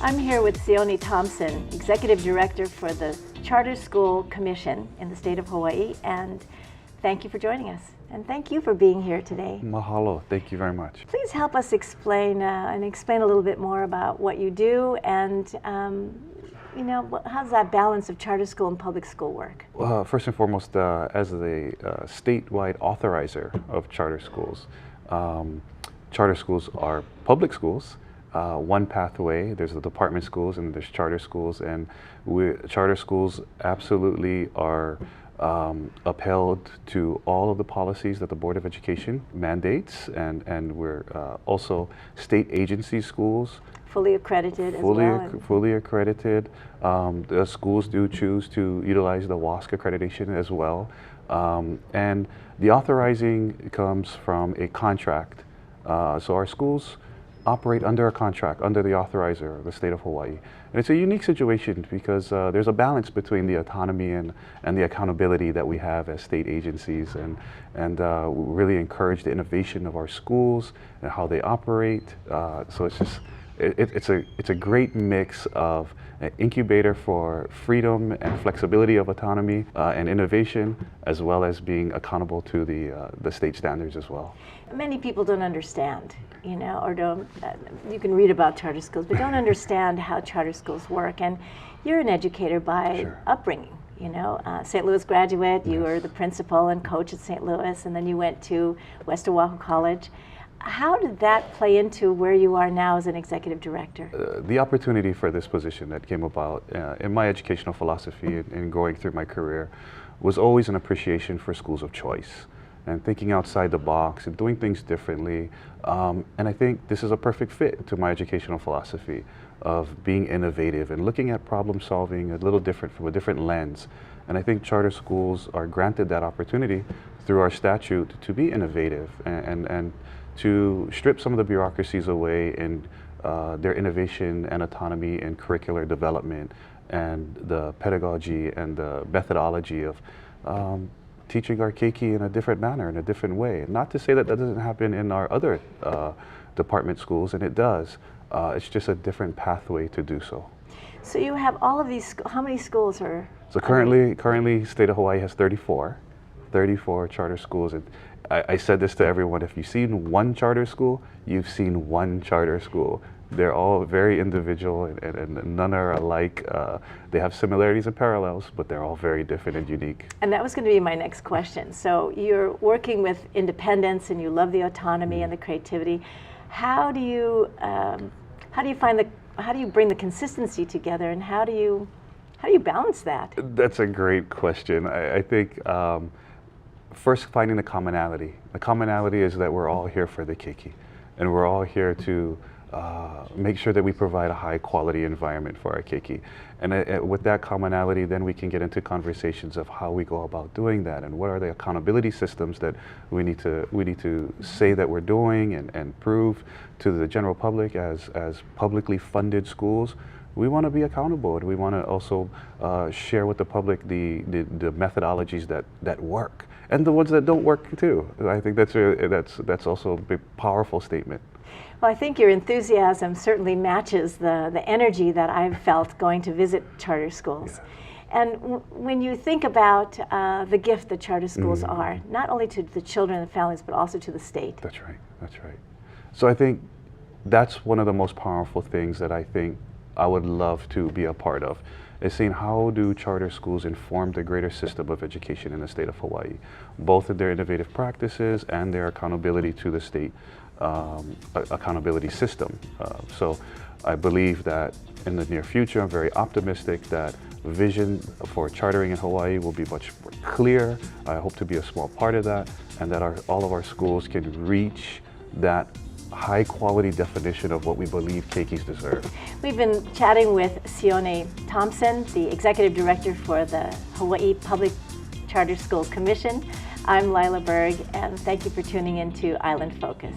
I'm here with Sione Thompson, Executive Director for the Charter School Commission in the state of Hawaii, and thank you for joining us. And thank you for being here today. Mahalo, thank you very much. Please help us explain a little bit more about what you do and how's that balance of charter school and public school work? First and foremost, as the statewide authorizer of charter schools are public schools. One pathway, there's the department schools and there's charter schools, and charter schools absolutely are upheld to all of the policies that the Board of Education mandates, and we're also state agency schools. Fully accredited as well? Fully accredited. The schools do choose to utilize the WASC accreditation as well. And the authorizing comes from a contract. So our schools operate under a contract, under the authorizer, the state of Hawaii. And it's a unique situation because there's a balance between the autonomy and the accountability that we have as state agencies, and we really encourage the innovation of our schools and how they operate. So it's just, it's a great mix of an incubator for freedom and flexibility of autonomy and innovation, as well as being accountable to the state standards as well. Many people don't understand, or don't, you can read about charter schools, but don't understand how charter schools work. And you're an educator by upbringing, St. Louis graduate, you were the principal and coach at St. Louis, and then you went to West Oahu College. How did that play into where you are now as an executive director? The opportunity for this position that came about in my educational philosophy and going through my career was always an appreciation for schools of choice and thinking outside the box and doing things differently. And I think this is a perfect fit to my educational philosophy of being innovative and looking at problem solving a little different from a different lens. And I think charter schools are granted that opportunity through our statute to be innovative and to strip some of the bureaucracies away in their innovation and autonomy in curricular development and the pedagogy and the methodology of teaching our keiki in a different manner, in a different way. Not to say that that doesn't happen in our other department schools, and it does. It's just a different pathway to do so. So you have all of these, how many schools are? So currently state of Hawaii has 34 charter schools. And I said this to everyone, if you've seen one charter school, you've seen one charter school. They're all very individual and none are alike. They have similarities and parallels, but they're all very different and unique. And that was going to be my next question. So you're working with independence and you love the autonomy and the creativity. How do you bring the consistency together, and how do you balance that? That's a great question. I think first, finding the commonality. The commonality is that we're all here for the keiki, and we're all here to make sure that we provide a high quality environment for our keiki. And with that commonality, then we can get into conversations of how we go about doing that, and what are the accountability systems that we need to say that we're doing and prove to the general public as publicly funded schools. We want to be accountable, and we want to also share with the public the methodologies that work, and the ones that don't work too. I think that's also a big, powerful statement. Well, I think your enthusiasm certainly matches the energy that I've felt going to visit charter schools. Yeah. And when you think about the gift that charter schools are, not only to the children and families, but also to the state. That's right, that's right. So I think that's one of the most powerful things that I think I would love to be a part of, is seeing how do charter schools inform the greater system of education in the state of Hawaii, both in their innovative practices and their accountability to the state accountability system. So I believe that in the near future, I'm very optimistic that vision for chartering in Hawaii will be much more clear. I hope to be a small part of that, and that all of our schools can reach that high quality definition of what we believe keikis deserve. We've been chatting with Sione Thompson, the Executive Director for the Hawaii Public Charter Schools Commission. I'm Lila Berg, and thank you for tuning in to Island Focus.